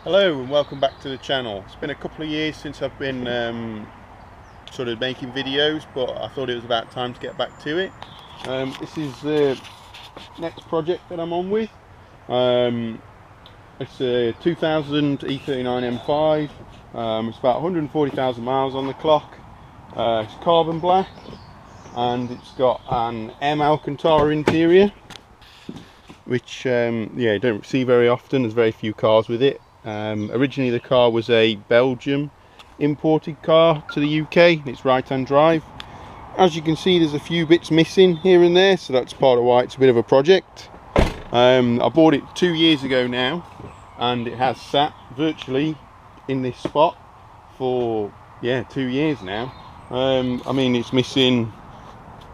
Hello and welcome back to the channel. It's been a couple of years since I've been sort of making videos, but I thought it was about time to get back to it. This is the next project that I'm on with. It's a 2000 E39 M5. It's about 140,000 miles on the clock. It's carbon black and it's got an M Alcantara interior, which yeah, you don't see very often. There's very few cars with it. Originally the car was a Belgium imported car to the UK. It's right hand drive. As you can see, there's a few bits missing here and there, so that's part of why it's a bit of a project. I bought it 2 years ago now, and it has sat virtually in this spot for 2 years now. I mean, it's missing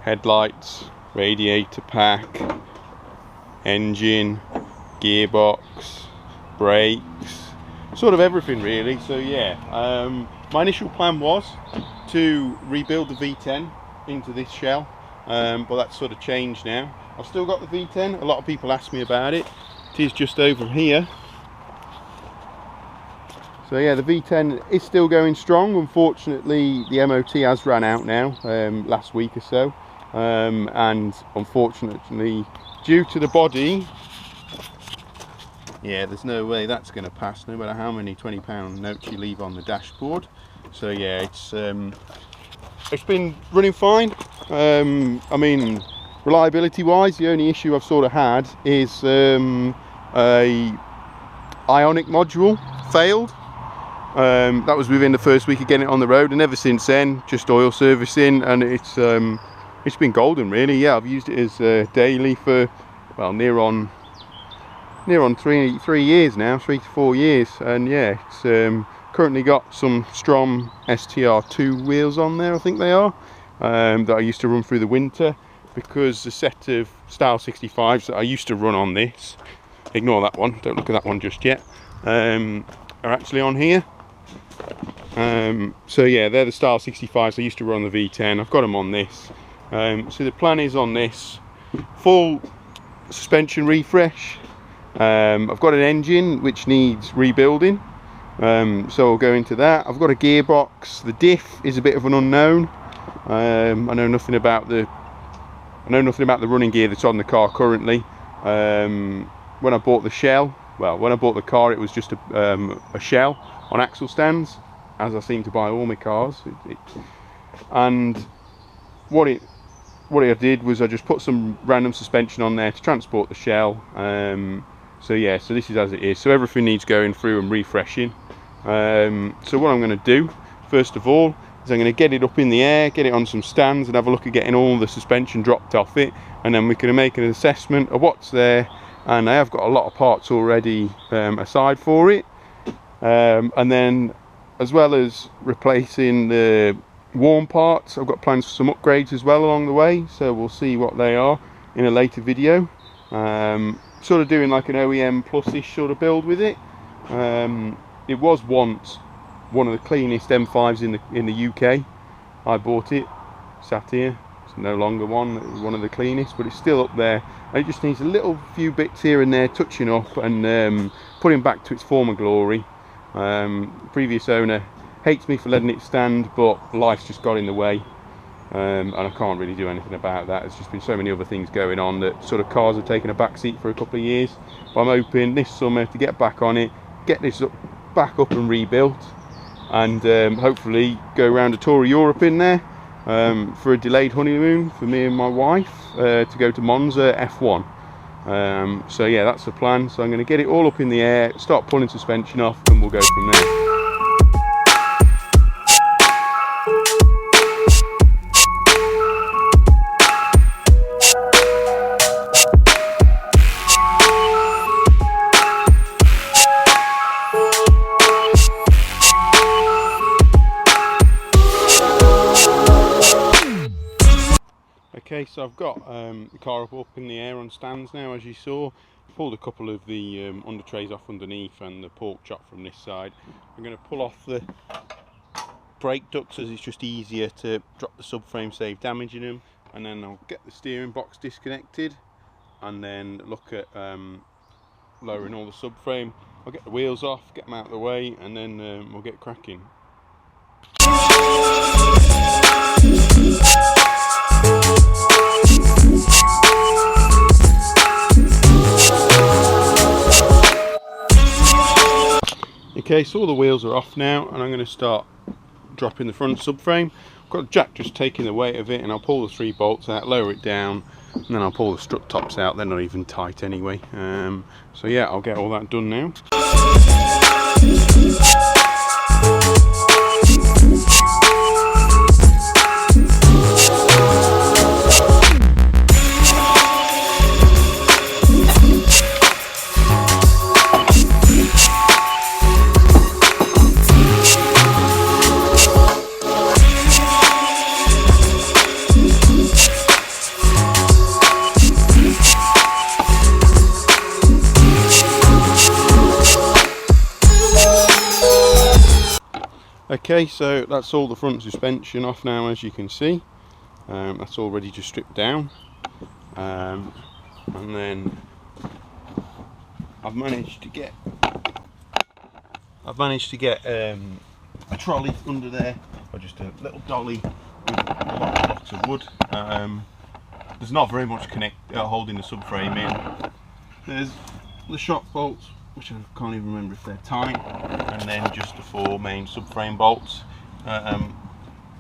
headlights, radiator pack, engine, gearbox, brakes, sort of everything really. So yeah, my initial plan was to rebuild the V10 into this shell, but that's sort of changed now. I've still got the V10. A lot of people ask me about it. It is just over here. So yeah, the V10 is still going strong. Unfortunately, the MOT has run out now, last week or so, and unfortunately, due to the body, yeah, there's no way that's going to pass, no matter how many £20 notes you leave on the dashboard. So yeah, it's been running fine. I mean, reliability wise, the only issue I've sort of had is a ionic module failed. That was within the first week of getting it on the road, and ever since then just oil servicing, and it's been golden really. Yeah, I've used it as daily for, well, near on 3 years now, 3 to 4 years, and yeah, it's currently got some Strom STR2 wheels on there, I think they are, that I used to run through the winter, because the set of Style 65s that I used to run on this, ignore that one, don't look at that one just yet, are actually on here. So yeah, they're the Style 65s I used to run on the V10. I've got them on this. So the plan is on this full suspension refresh. I've got an engine which needs rebuilding, so I'll go into that. I've got a gearbox. The diff is a bit of an unknown. I know nothing about the running gear that's on the car currently. When I bought the shell, well, when I bought the car, it was just a shell on axle stands, as I seem to buy all my cars. And what I did was I just put some random suspension on there to transport the shell. So yeah, so this is as it is. So everything needs going through and refreshing. So what I'm going to do, first of all, is I'm going to get it up in the air, get it on some stands, and have a look at getting all the suspension dropped off it, and then we can make an assessment of what's there. And I have got a lot of parts already aside for it, and then as well as replacing the warm parts, I've got plans for some upgrades as well along the way, so we'll see what they are in a later video. Sort of doing like an OEM plus-ish sort of build with it. It was once one of the cleanest M5s in the UK. I bought it, sat here. It's no longer one of the cleanest, but it's still up there. And it just needs a little few bits here and there touching up and putting back to its former glory. Previous owner hates me for letting it stand, but life's just got in the way, and I can't really do anything about that. There's just been so many other things going on that sort of cars have taken a back seat for a couple of years. But I'm hoping this summer to get back on it, get this back up and rebuilt, and hopefully go around a tour of Europe in there for a delayed honeymoon for me and my wife, to go to Monza F1. So yeah, that's the plan. So I'm going to get it all up in the air, start pulling suspension off, and we'll go from there. Okay, so I've got the car up in the air on stands now, as you saw. Pulled a couple of the under trays off underneath and the pork chop from this side. I'm going to pull off the brake ducts, as it's just easier to drop the subframe, save damaging them, and then I'll get the steering box disconnected and then look at lowering all the subframe. I'll get the wheels off, get them out of the way, and then we'll get cracking. Okay, so all the wheels are off now, and I'm going to start dropping the front subframe. I've got the jack just taking the weight of it, and I'll pull the 3 bolts out, lower it down, and then I'll pull the strut tops out. They're not even tight anyway. So yeah, I'll get all that done now. Okay, so that's all the front suspension off now, as you can see. That's all ready to strip down, and then I've managed to get a trolley under there, or just a little dolly with lots of wood. There's not very much holding the subframe in. There's the shock bolts, which I can't even remember if they're tight, and then just the 4 main subframe bolts.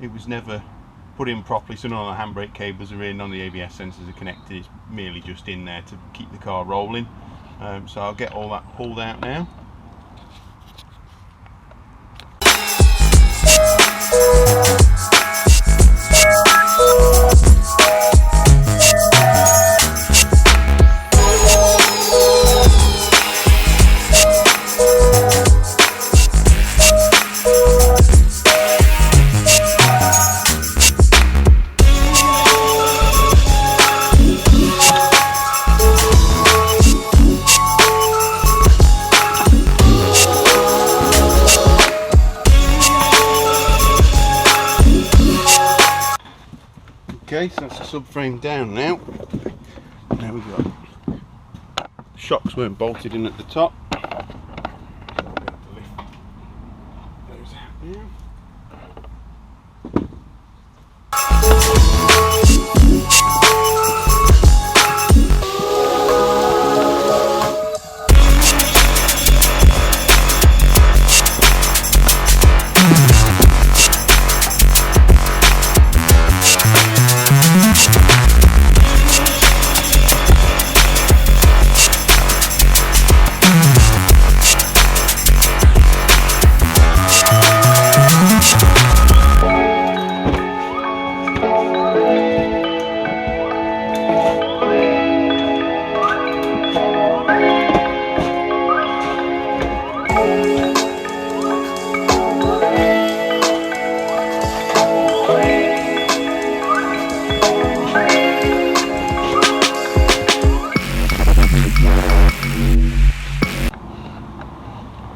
It was never put in properly, so none of the handbrake cables are in, none of the ABS sensors are connected. It's merely just in there to keep the car rolling. So I'll get all that pulled out now. Okay, so that's the subframe down now. Now we've got shocks weren't bolted in at the top. Lift those out now.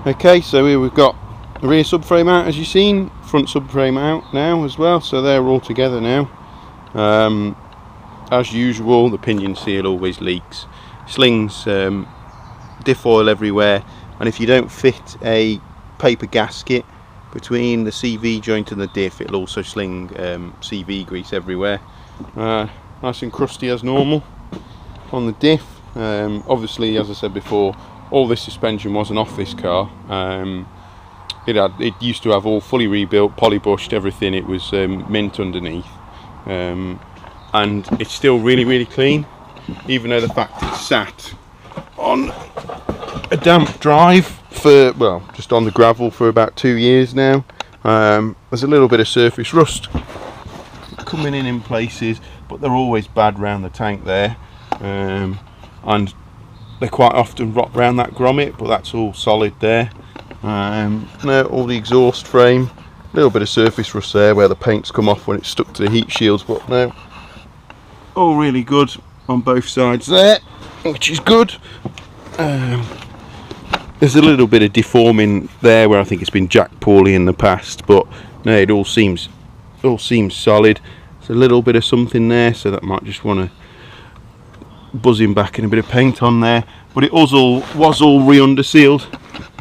Okay, so here we've got the rear subframe out, as you've seen, front subframe out now as well, so they're all together now. As usual, the pinion seal always leaks. Slings diff oil everywhere, and if you don't fit a paper gasket between the CV joint and the diff, it'll also sling CV grease everywhere. Nice and crusty as normal on the diff. Obviously, as I said before, all this suspension wasn't off this car. It used to have all fully rebuilt, polybushed, everything. It was mint underneath, and it's still really clean, even though the fact it's sat on a damp drive for, well, just on the gravel for about 2 years now. There's a little bit of surface rust coming in places, but they're always bad round the tank there, and they quite often rot round that grommet, but that's all solid there. Now all the exhaust frame, a little bit of surface rust there where the paint's come off when it's stuck to the heat shields, but no, all really good on both sides there, which is good. There's a little bit of deforming there where I think it's been jacked poorly in the past, but no, it all seems solid. There's a little bit of something there, so that might just want to buzzing back and a bit of paint on there. but it was all re-undersealed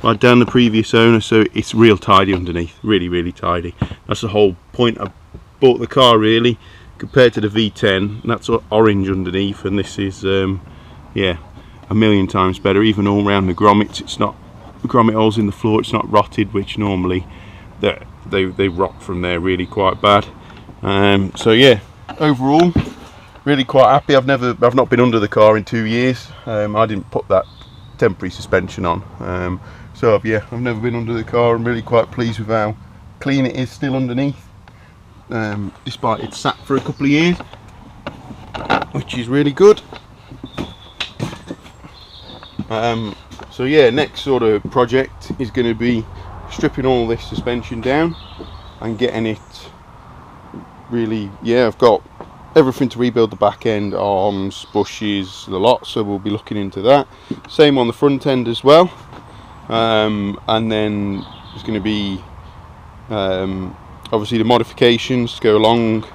by Dan, the previous owner, so it's real tidy underneath, really tidy. That's the whole point I bought the car, really, compared to the V10. That's orange underneath, and this is yeah, a million times better. Even all around the grommets, it's not, the grommet holes in the floor, it's not rotted, which normally they rot from there really quite bad. So yeah, overall really quite happy. I've not been under the car in 2 years. I didn't put that temporary suspension on, so yeah, I've never been under the car. I'm really quite pleased with how clean it is still underneath, despite it's sat for a couple of years, which is really good. So yeah, next sort of project is going to be stripping all this suspension down and getting it really, yeah, I've got everything to rebuild the back end, arms, bushes, the lot, so we'll be looking into that. Same on the front end as well, and then there's going to be obviously the modifications to go along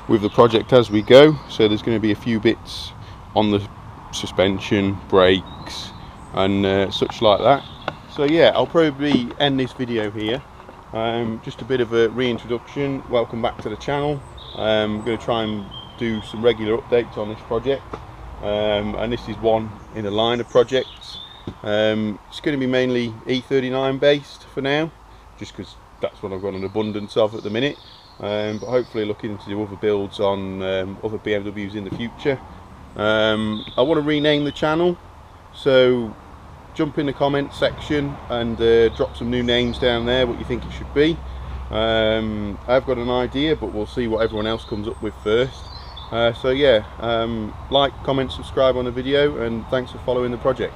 with the project as we go. So there's going to be a few bits on the suspension, brakes and such like that. So yeah, I'll probably end this video here. Just a bit of a reintroduction. Welcome back to the channel. I'm going to try and do some regular updates on this project, and this is one in a line of projects. It's going to be mainly E39 based for now, just because that's what I've got an abundance of at the minute, but hopefully looking to do other builds on other BMWs in the future. I want to rename the channel, so jump in the comments section and drop some new names down there, what you think it should be. I've got an idea, but we'll see what everyone else comes up with first. So yeah, like, comment, subscribe on the video, and thanks for following the project.